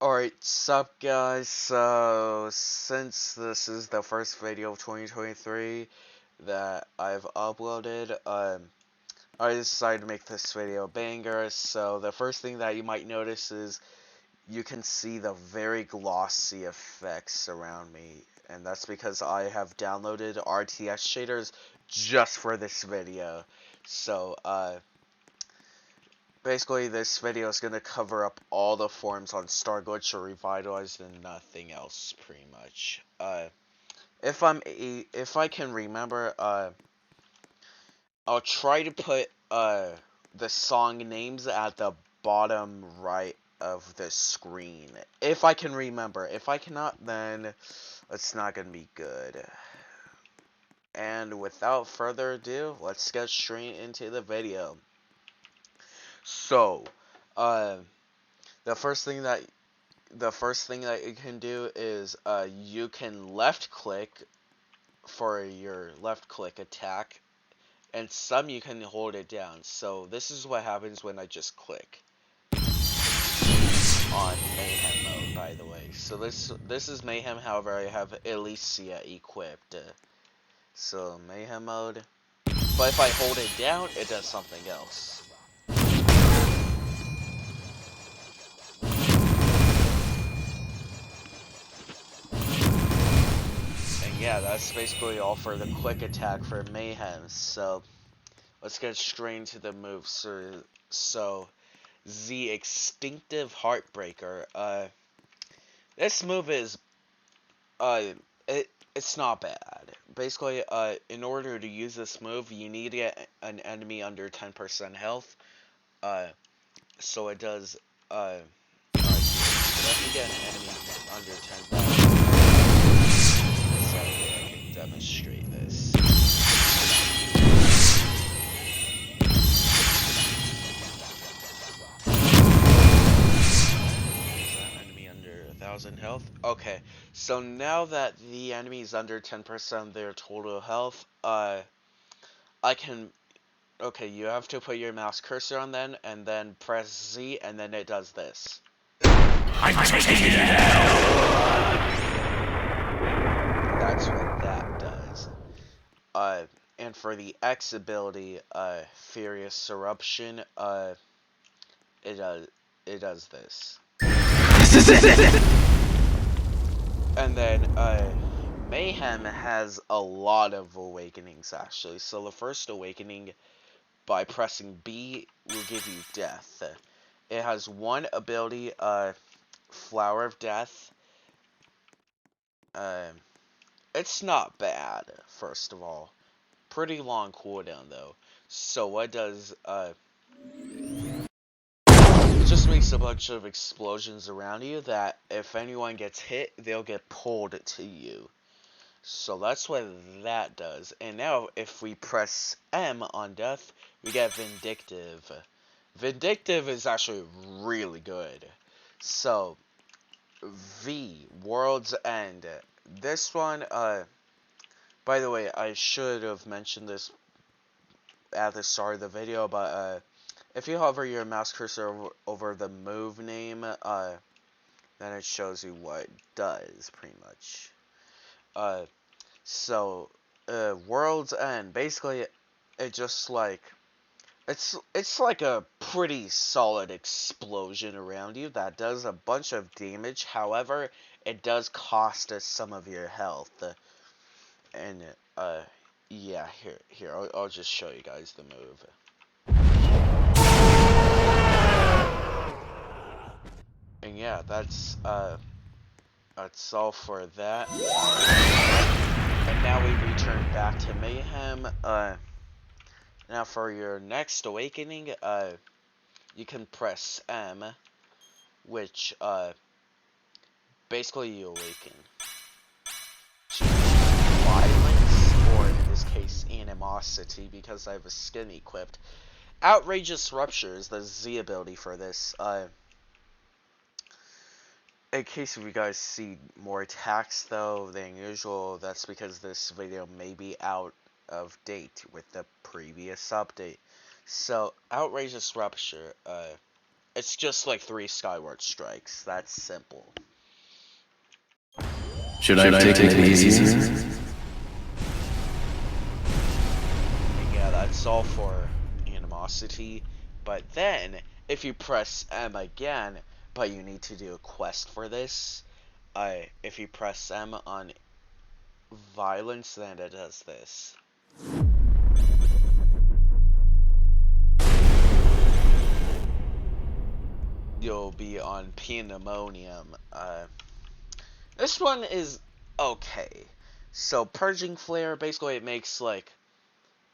Alright, sup guys, so since this is the first video of 2023 that I've uploaded, I decided to make this video a banger. So the first thing that you might notice is you can see the very glossy effects around me, and that's because I have downloaded RTX shaders just for this video. So, basically, this video is going to cover up all the forms on Star Glitch or Revitalized and nothing else, pretty much. If I can remember, I'll try to put, the song names at the bottom right of the screen. If I can remember. If I cannot, then it's not going to be good. And without further ado, let's get straight into the video. So, uh, the first thing that you can do is you can left click for your left click attack, and some you can hold it down. So this is what happens when I just click on Mayhem mode, by the way. So this is Mayhem, however I have Elysia equipped. So Mayhem mode. But if I hold it down, it does something else. Yeah, that's basically all for the quick attack for Mayhem. So let's get straight into the moves. So the Extinctive Heartbreaker. This move is it's not bad. Basically, in order to use this move, you need to get an enemy under 10% health. So it does. Alright, let me get an enemy under 10,000. So I can demonstrate this. Enemy under 1,000 health. Okay, so now that the enemy is under 10% of their total health, I can. Okay, you have to put your mouse cursor on them, and then press Z, and then it does this. I'm taking it out! That's what that does. And for the X ability, Furious Eruption, it does this. And then, Mayhem has a lot of awakenings, actually. So the first awakening, by pressing B, will give you death. It has one ability, Flower of Death. It's not bad, first of all. Pretty long cooldown, though. So what does, it just makes a bunch of explosions around you that if anyone gets hit, they'll get pulled to you. So that's what that does. And now if we press M on death, we get Vindictive. Vindictive is actually really good. So V, World's End. This one, by the way, I should have mentioned this at the start of the video, but if you hover your mouse cursor over the move name, then it shows you what it does, pretty much. So, World's End, basically, it just like, it's like a pretty solid explosion around you that does a bunch of damage. However, it does cost us some of your health. And, yeah, here, I'll just show you guys the move. And yeah, that's all for that. And now we return back to Mayhem. Now for your next awakening, you can press M, which, basically you awaken to violence, or in this case, animosity, because I have a skin equipped. Outrageous Rupture is the Z ability for this. In case you guys see more attacks though than usual, that's because this video may be out of date with the previous update. So, Outrageous Rupture, It's just like 3 Skyward Strikes. That's simple. Should I take it easy? Yeah, that's all for animosity. But then, if you press M again, but you need to do a quest for this, if you press M on violence, then it does this. You'll be on Pandemonium. This one is okay. So Purging Flare, basically it makes like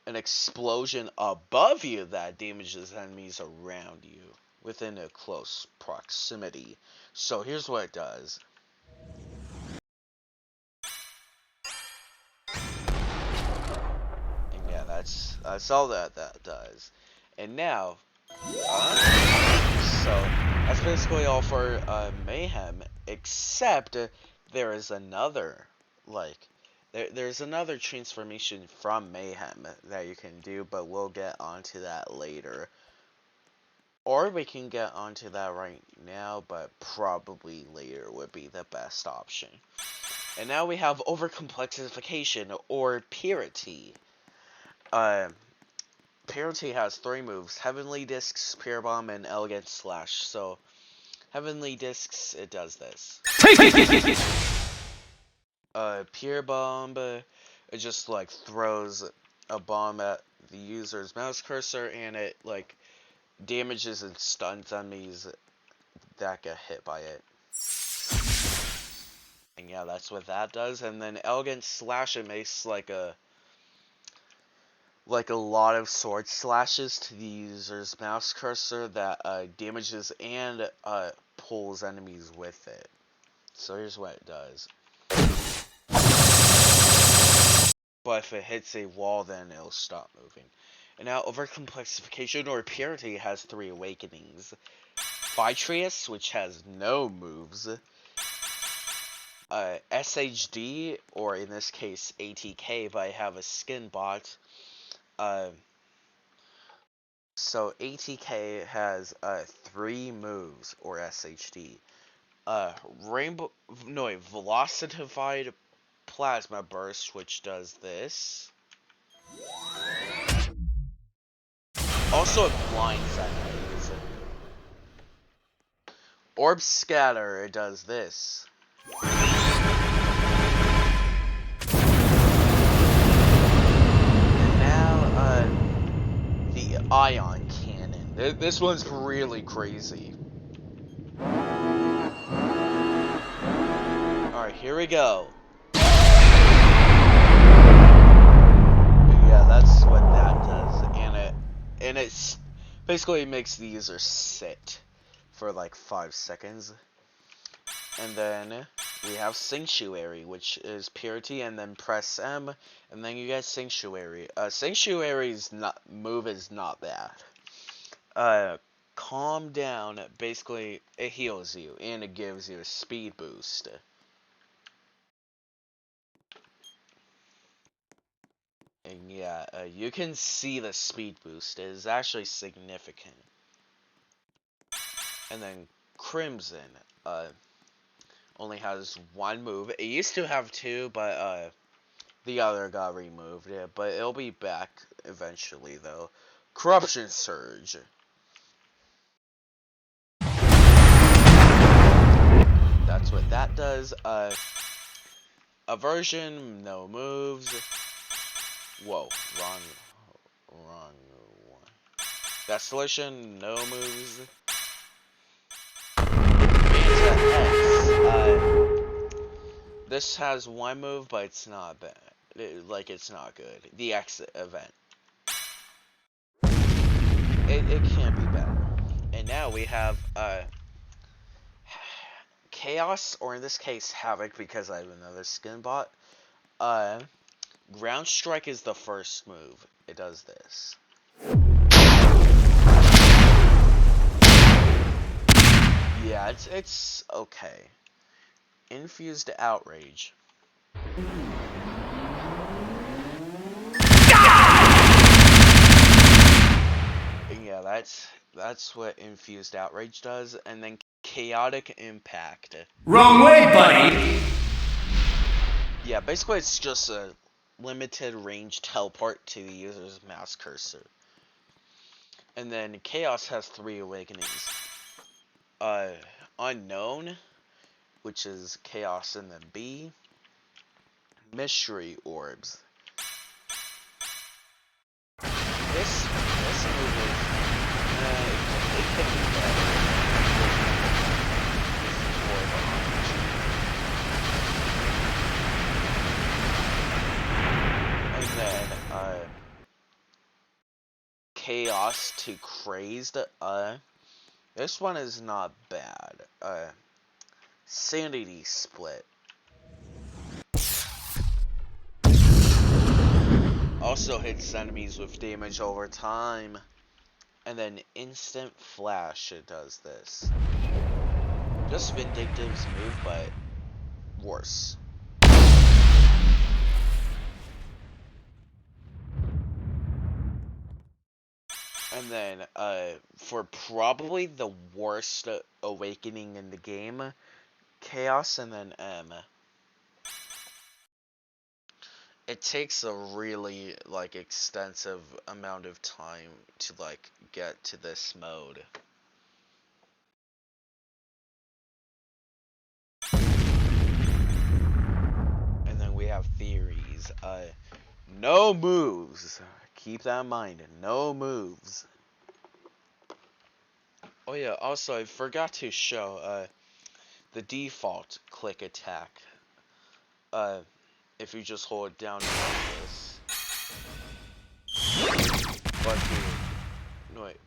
an explosion above you that damages enemies around you within a close proximity. So here's what it does. And yeah, that's all that does. And now, so that's basically all for Mayhem, except there is another, like, there's another transformation from Mayhem that you can do, but we'll get onto that later. Or we can get onto that right now, but probably later would be the best option. And now we have Overcomplexification, or Purity. Purity has 3 moves: Heavenly Discs, Pure Bomb, and Elegant Slash. So, Heavenly Discs, it does this. Pure Bomb, it just, like, throws a bomb at the user's mouse cursor, and it, like, damages and stuns enemies that get hit by it. And yeah, that's what that does. And then Elegant Slash, it makes, like a lot of sword slashes to the user's mouse cursor that damages and pulls enemies with it. So here's what it does. But if it hits a wall, then it'll stop moving. And now Overcomplexification, or Purity, has 3 awakenings. Vitreous, which has no moves. SHD, or in this case ATK, but I have a skin bot. So ATK has 3 moves, or SHD. Velocitified Plasma Burst, which does this. Also, it blinds enemies. Orb Scatter, it does this. And now, the Ion Cannon. This one's really crazy. Alright, here we go. Yeah, that's what that does. And it basically makes the user sit for like 5 seconds. And then we have Sanctuary, which is Purity, and then press M, and then you get Sanctuary. Sanctuary's move is not bad. Calm Down, basically, it heals you, and it gives you a speed boost. And yeah, you can see the speed boost. It is actually significant. And then Crimson, only has 1 move. It used to have 2, but the other got removed. Yeah, but it'll be back eventually, though. Corruption Surge. That's what that does. Aversion, no moves. Whoa, wrong one. Desolation, no moves. This has 1 move, but it's not bad. It's not good. The X event. It can be better. And now we have, Chaos, or in this case, Havoc, because I have another skin bot. Ground Strike is the first move. It does this. Yeah, it's okay. Infused Outrage. Yeah, that's what Infused Outrage does, and then Chaotic Impact. Wrong way, buddy! Yeah, basically it's just a limited range teleport to the user's mouse cursor. And then Chaos has 3 awakenings. Unknown, which is Chaos and then B. Mystery Orbs. This move is, it could be better. And then, Chaos to Crazed, this one is not bad. Sanity Split. Also hits enemies with damage over time. And then Instant Flash, it does this. Just Vindictive's move, but worse. And then, for probably the worst awakening in the game, Chaos and then M. It takes a really, like, extensive amount of time to, like, get to this mode. And then we have theories. No moves. Keep that in mind. No moves. Oh yeah, also I forgot to show, the default click attack. If you just hold it down like this.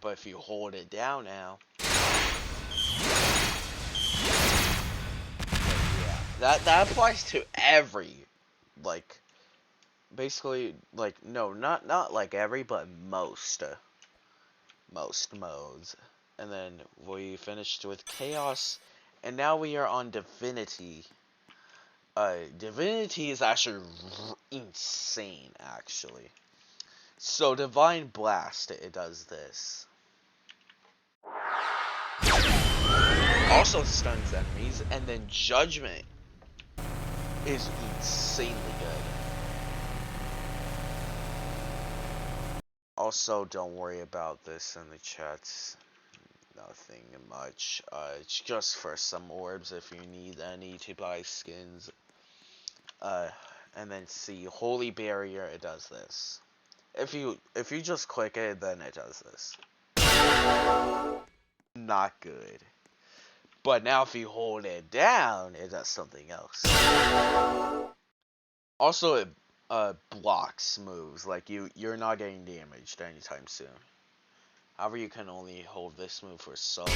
But if you hold it down now. Yeah, that applies to every, like, basically, like, no, not like every, but most modes. And then we finished with Chaos, and now we are on Divinity. Divinity is actually insane, actually. So Divine Blast, it does this. Also stuns enemies, and then Judgment is insanely good. Also, don't worry about this in the chats. Nothing much. It's just for some orbs if you need any to buy skins. And then see Holy Barrier, it does this. If you just click it, then it does this. Not good. But now if you hold it down, it does something else. Also, it blocks moves. Like you're not getting damaged anytime soon. However, you can only hold this move for so long.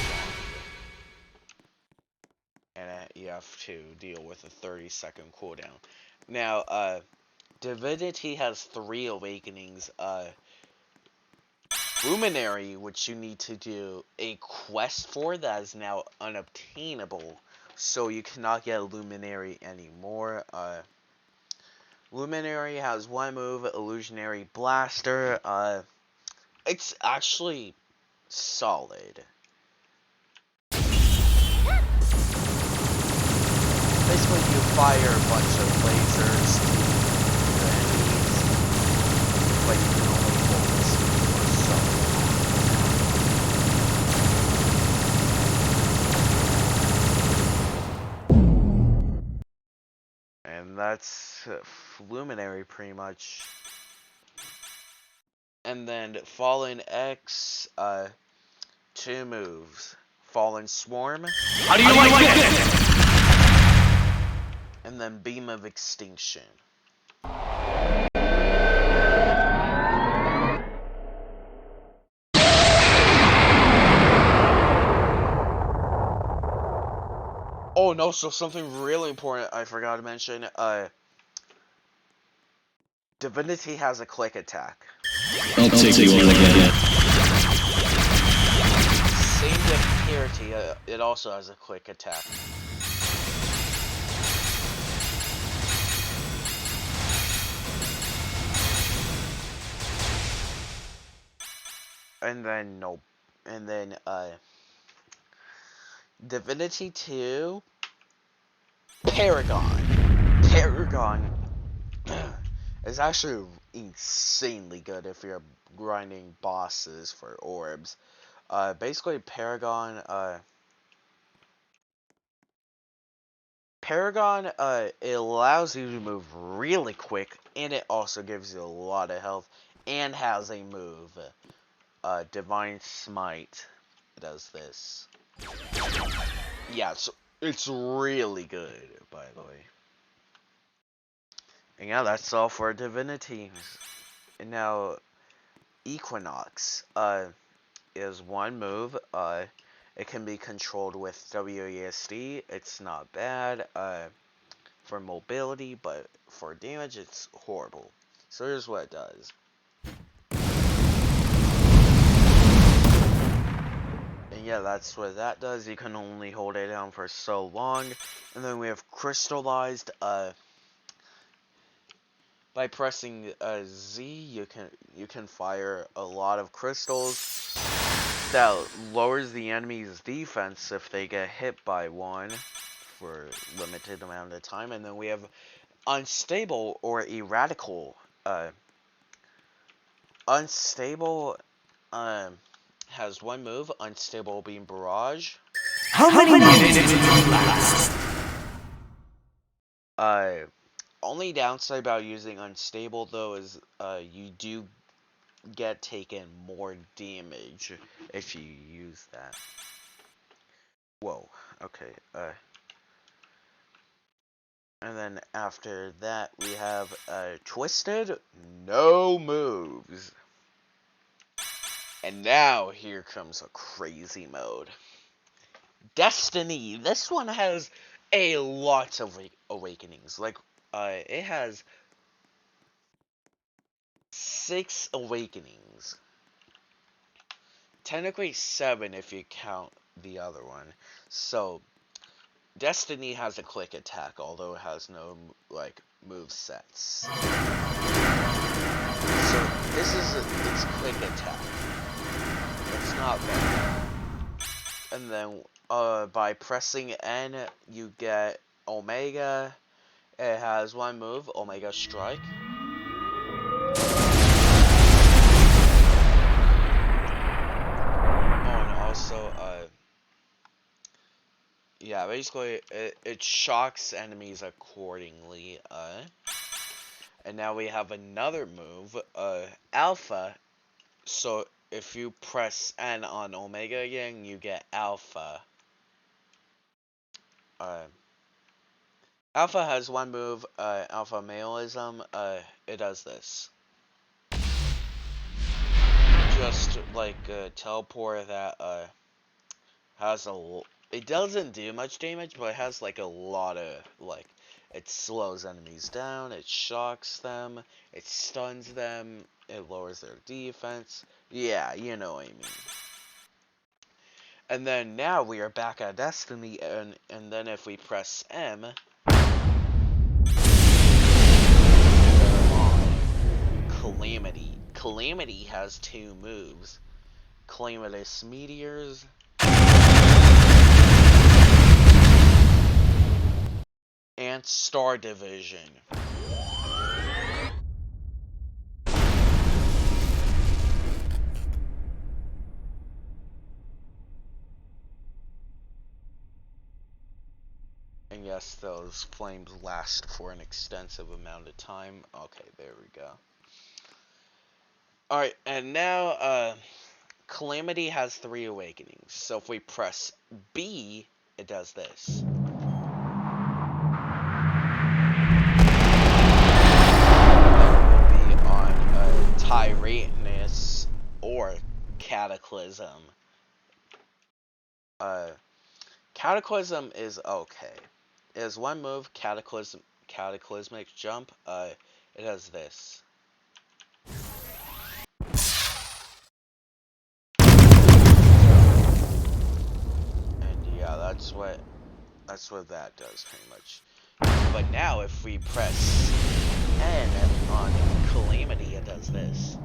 And you have to deal with a 30-second cooldown. Now, Divinity has 3 awakenings. Luminary, which you need to do a quest for that is now unobtainable. So you cannot get a Luminary anymore. Luminary has 1 move, Illusionary Blaster. It's actually solid. Basically, you fire a bunch of lasers to the enemies, but you can only hold this for so long. And that's Luminary, pretty much. And then Fallen X, 2 moves. Fallen Swarm. How do you like this? And then Beam of Extinction. Oh no, so something really important I forgot to mention. Divinity has a click attack. I'll take you on again. Same Dexterity, it also has a quick attack. and then no, and then Divinity 2, Paragon is actually insanely good if you're grinding bosses for orbs. Basically Paragon, it allows you to move really quick, and it also gives you a lot of health, and has a move, Divine Smite. It does this. Yeah, it's really good, by the way. And yeah, that's all for Divinity. And now, Equinox, is one move, it can be controlled with WASD. It's not bad, for mobility, but for damage, it's horrible. So here's what it does. And yeah, that's what that does. You can only hold it down for so long. And then we have Crystallized. By pressing Z, you can fire a lot of crystals that lowers the enemy's defense if they get hit by one for a limited amount of time. And then we have Unstable or Erratical. Unstable has one move, Unstable Beam Barrage. How many minutes did it last? Only downside about using Unstable though is you do get taken more damage if you use that. Whoa, okay, and then after that we have Twisted, no moves. And now here comes a crazy mode. Destiny. This one has a lot of awakenings. Like, it has 6 awakenings. Technically 7 if you count the other one. So, Destiny has a click attack, although it has no, like, move sets. So, this is its click attack. It's not bad. And then, by pressing N, you get Omega. It has one move, Omega Strike. Oh, and also, yeah, basically, it shocks enemies accordingly, and now we have another move, Alpha. So, if you press N on Omega again, you get Alpha. Alpha has one move, Alpha Maleism, it does this. Just like a teleport that, has it doesn't do much damage, but it has like a lot of, like, it slows enemies down, it shocks them, it stuns them, it lowers their defense. Yeah, you know what I mean. And then now we are back at Destiny, and then if we press M, Calamity. Calamity has 2 moves. Calamitous Meteors. And Star Division. And yes, those flames last for an extensive amount of time. Okay, there we go. Alright, and now, Calamity has 3 awakenings. So if we press B, it does this. We'll be on Tyrannus or Cataclysm. Cataclysm is okay. It has one move, Cataclysmic Jump. It has this. And yeah, that's what that does pretty much. But now if we press N on Calamity, it does this.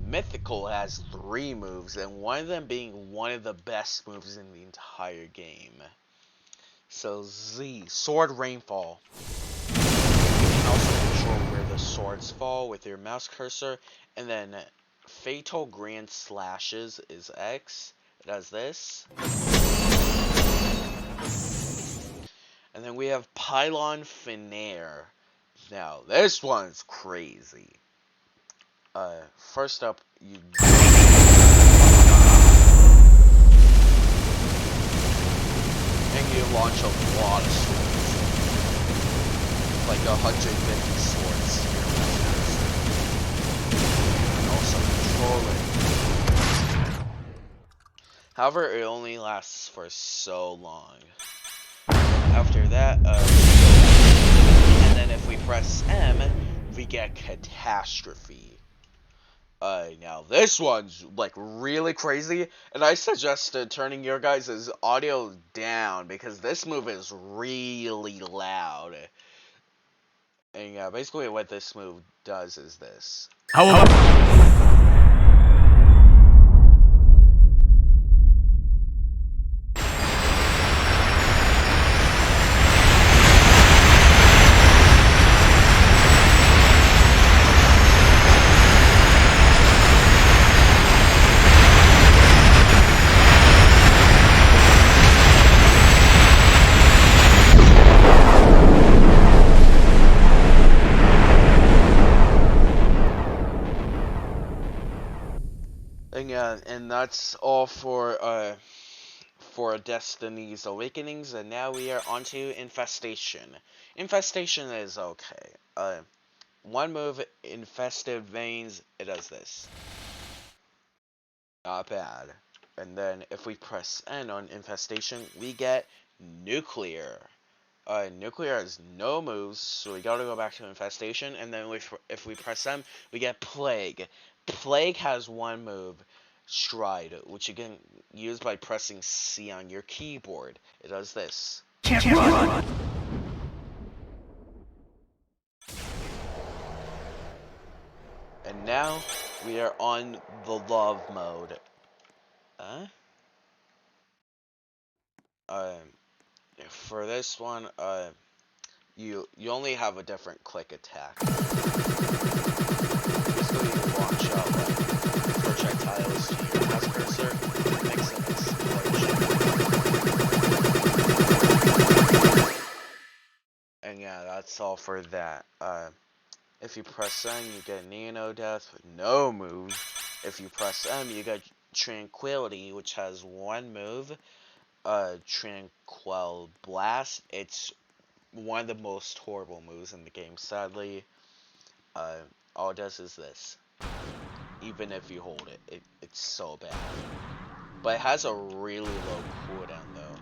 Mythical has 3 moves, and one of them being one of the best moves in the entire game. So Z, Sword Rainfall. You can also control where the swords fall with your mouse cursor, and then Fatal Grand Slashes is X. It does this. And then we have Pylon Finere. Now, this one's crazy. First up, you... And you launch a lot of swords. Like 150 swords. And also control it. However, it only lasts for so long. After that, and then if we press M, we get Catastrophe. Now this one's like really crazy, and I suggest turning your guys' audio down because this move is really loud. And yeah, basically what this move does is this. And yeah, and that's all for Destiny's Awakenings, and now we are onto Infestation. Infestation is okay. One move, Infested Veins, it does this. Not bad. And then if we press N on Infestation, we get Nuclear. Nuclear has no moves, so we gotta go back to Infestation, and then if we press M, we get Plague. Plague has one move, Stride, which you can use by pressing C on your keyboard. It does this. Can't run. And now, we are on the Love mode. For this one, you only have a different click attack. Basically, you launch out like projectiles to your mouse cursor, makes an explosion. And yeah, that's all for that. If you press N, you get Nano Death with no moves. If you press M, you get Tranquility, which has one move. Tranquil Blast. It's one of the most horrible moves in the game, sadly. All it does is this. Even if you hold it, it's so bad. But it has a really low cooldown, though.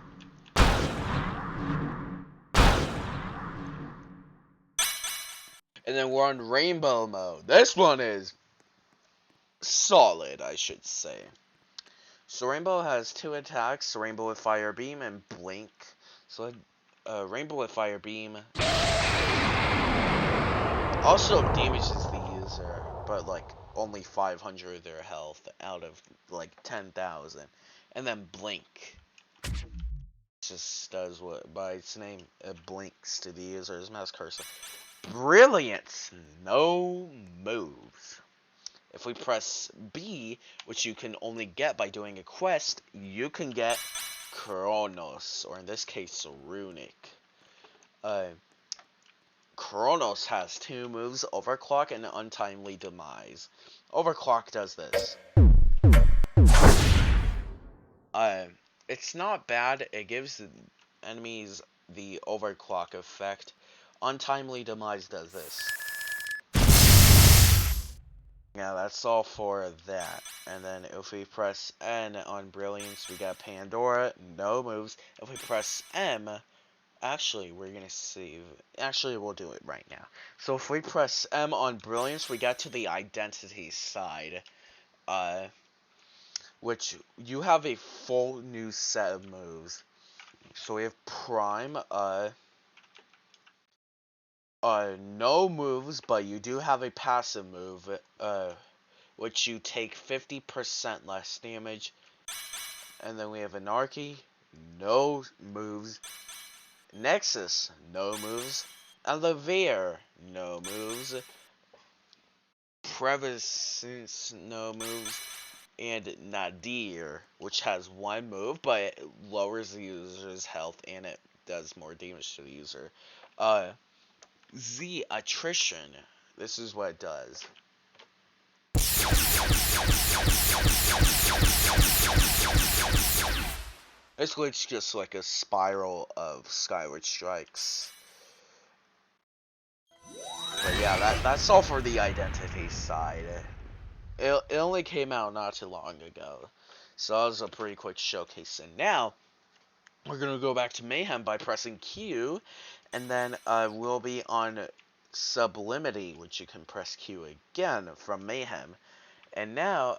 And then we're on Rainbow mode. This one is solid, I should say. So Rainbow has 2 attacks, Rainbow with Fire Beam and Blink. So Rainbow with Fire Beam also damages the user, but like only 500 of their health out of like 10,000. And then Blink just does what by its name, it blinks to the user's mouse cursor. Brilliance, no moves. If we press B, which you can only get by doing a quest, you can get Kronos, or in this case, Runic. Kronos has 2 moves, Overclock and Untimely Demise. Overclock does this. It's not bad, it gives enemies the Overclock effect. Untimely Demise does this. Yeah, that's all for that. And then if we press N on Brilliance, we got Pandora, no moves. If we press M, actually, we're gonna save. Actually, we'll do it right now. So if we press M on Brilliance, we get to the Identity side. Which you have a full new set of moves. So we have Prime, no moves, but you do have a passive move, which you take 50% less damage. And then we have Anarchy, no moves. Nexus, no moves. Elevere, no moves. Prevalence, no moves. And Nadir, which has one move, but it lowers the user's health and it does more damage to the user. Z, Attrition. This is what it does. Basically, it's just like a spiral of Skyward Strikes. But yeah, that's all for the identity side. It only came out not too long ago, so that was a pretty quick showcase. And now, we're going to go back to Mayhem by pressing Q, and then we'll be on Sublimity, which you can press Q again from Mayhem. And now,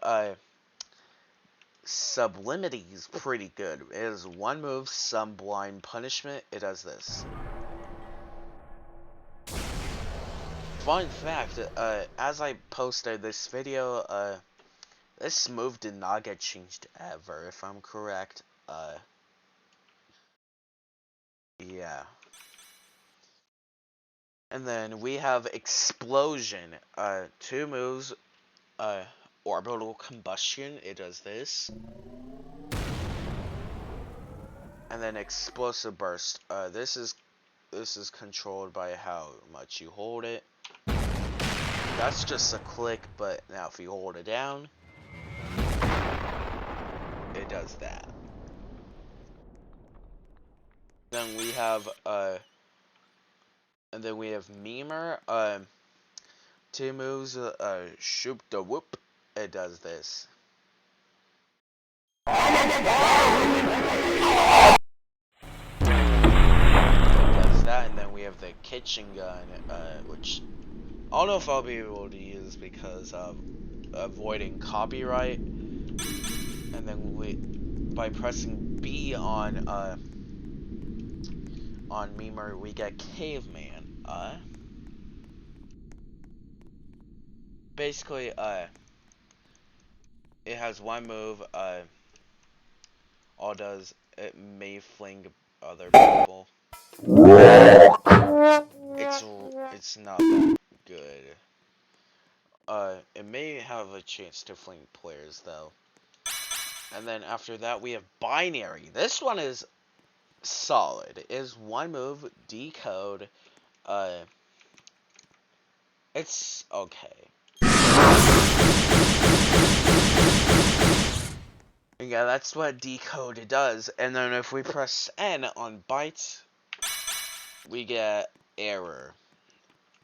Sublimity is pretty good. It is one move, some blind punishment. It does this. Fun fact, as I posted this video, this move did not get changed ever, if I'm correct. Yeah. And then we have Explosion. Two moves. Orbital Combustion. It does this. And then Explosive Burst. This is controlled by how much you hold it. That's just a click, but now if you hold it down, it does that. Then we have Memer. Two moves. Shoop the Whoop. It does this. It does that, and then we have the Kitchen Gun, which I don't know if I'll be able to use because of avoiding copyright. And then by pressing B on Memer, we get Caveman. Basically, it has one move. All does it may fling other people. It's not that good. It may have a chance to fling players though. And then after that we have Binary. This one is solid. It is one move, Decode. It's okay. Yeah, that's what Decode does. And then if we press N on Bites, we get Error.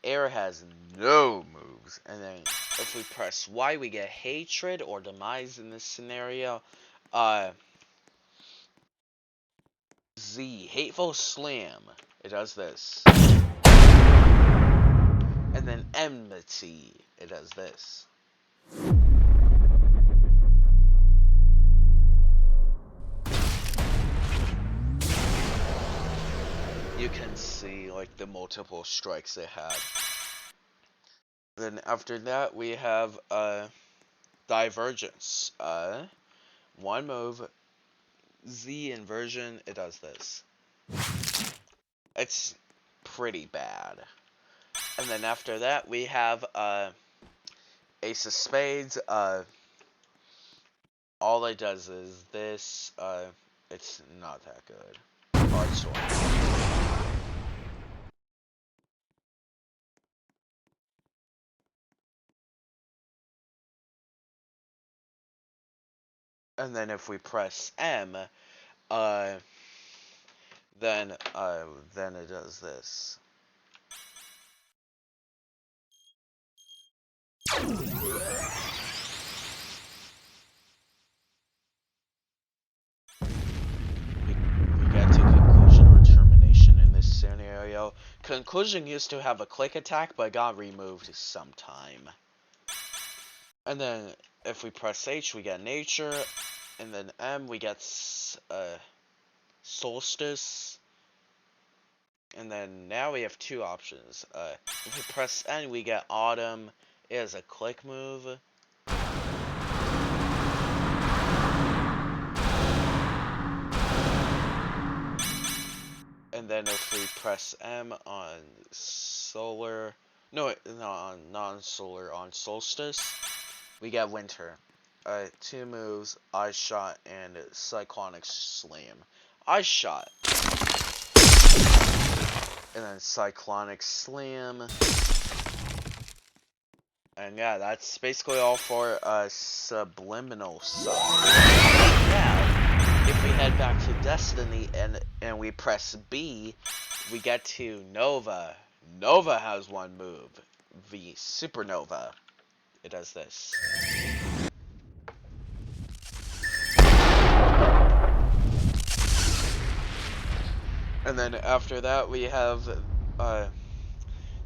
Error has no moves. And then if we press Y, we get Hatred or Demise in this scenario. Z, Hateful Slam. It does this. And then Enmity. It does this. You can see like the multiple strikes they have. Then after that we have Divergence. One move, Z inversion, it does this. It's pretty bad. And then after that we have Ace of Spades. All it does is this. It's not that good. Hard sword. And then if we press M, then it does this. We get to Conclusion or Termination in this scenario. Conclusion used to have a click attack, but got removed sometime. And then if we press H, we get Nature. And then M, we get Solstice. And then now we have two options. If we press N, we get Autumn. It is a click move. And then if we press M on solar, no, not on non-solar, on solstice, we get winter. 2 moves, Ice Shot and Cyclonic Slam. Ice Shot. And then Cyclonic Slam. And yeah, that's basically all for Subliminal side. Now, if we head back to Destiny and we press B, we get to Nova. Nova has one move, the Supernova. It does this. And then after that we have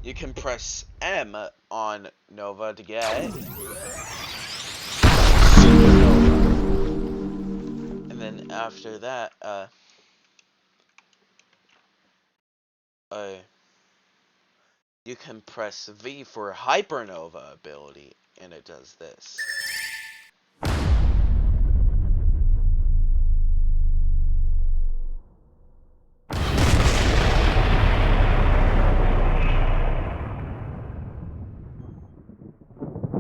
you can press M on Nova to get Supernova. And then after that, you can press V for Hypernova ability, and it does this.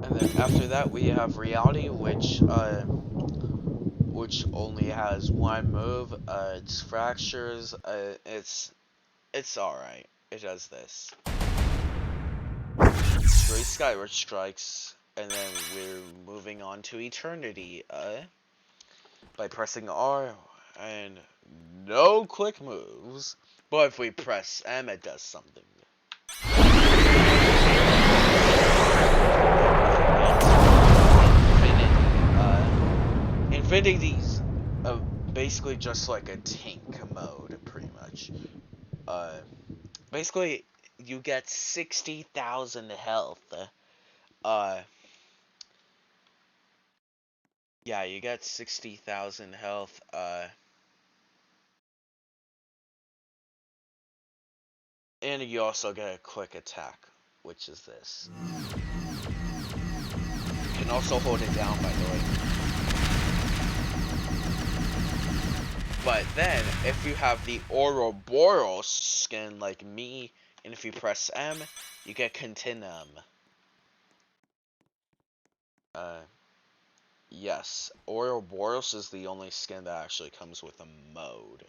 And then after that we have Reality, which only has one move. It's Fractures. It's alright. It does this. Great Skyward Strikes, and then we're moving on to Eternity. By pressing R and no quick moves. But if we press M, it does something. Infinity's basically just like a tank mode, pretty much. Basically, you get 60,000 health. Yeah, you get 60,000 health. And you also get a quick attack, which is this. You can also hold it down, by the way. But then, if you have the Ouroboros skin like me, and if you press M, you get Continuum. Yes, Ouroboros is the only skin that actually comes with a mode.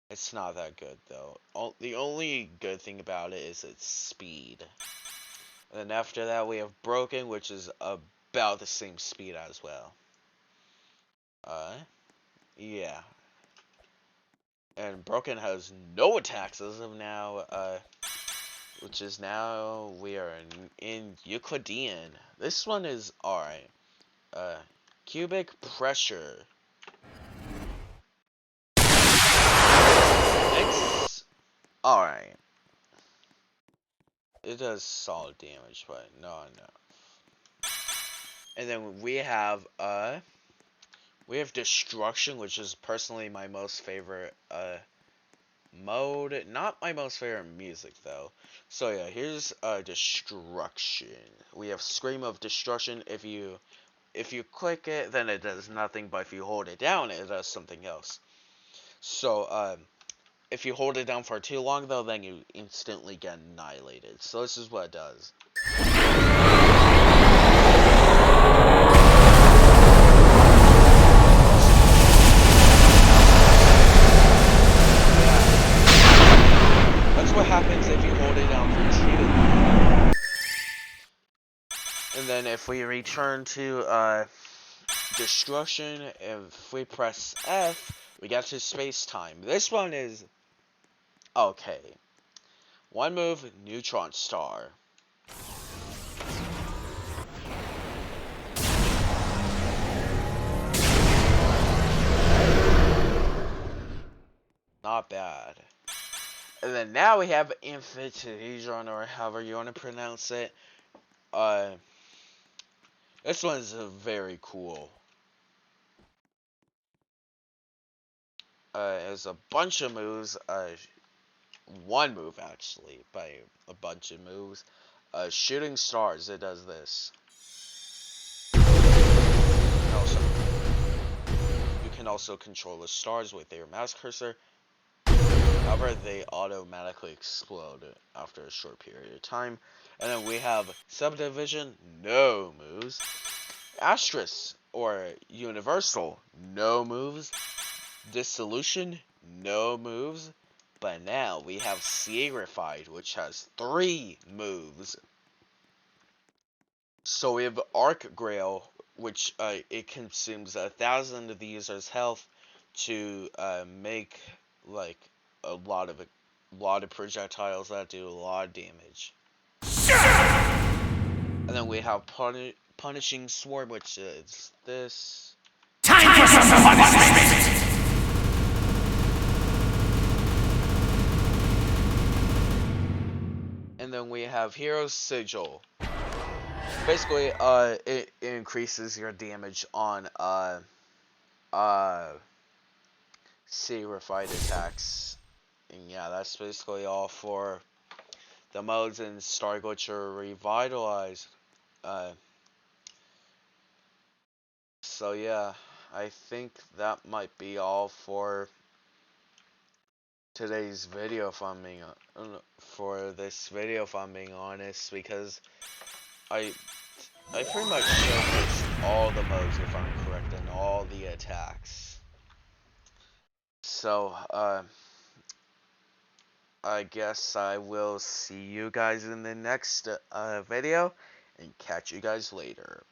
It's not that good, though. The only good thing about it is its speed. And then after that, we have Broken, which is about the same speed as well. Yeah. And Broken has no attacks as of now, which is now we are in Euclidean. This one is alright. Cubic Pressure. It's alright. It does solid damage, but no. And then we have Destruction, which is personally my most favorite mode. Not my most favorite music though. So yeah, here's Destruction. We have Scream of Destruction. If you click it, then it does nothing, but if you hold it down, it does something else. So if you hold it down for too long though, then you instantly get annihilated. So this is what it does. That's what happens if you hold it down for too long. And then if we return to Destruction, if we press F, we get to Space Time. This one is okay. One move, Neutron Star. Not bad. And then now we have Infestation, or however you want to pronounce it. This one's very cool. It has a bunch of moves. One move actually, by a bunch of moves. Shooting Stars. It does this. Also, you can also control the stars with your mouse cursor. However, they automatically explode after a short period of time. And then we have Subdivision, no moves. Asterisk, or Universal, no moves. Dissolution, no moves. But now we have Sierrified, which has 3 moves. So we have Arc Grail, which it consumes 1,000 of the user's health to make like a lot of projectiles that do a lot of damage. And then we have Punishing Swarm, which is this. Time for some punishment! And then we have Hero Sigil. Basically, it increases your damage on Sierrified attacks. And yeah, that's basically all for the modes in Star Glitcher Revitalized. So yeah, I think that might be all for today's video, if I'm being honest, because I pretty much showcased all the modes, if I'm correct, and all the attacks. So I guess I will see you guys in the next video, and catch you guys later.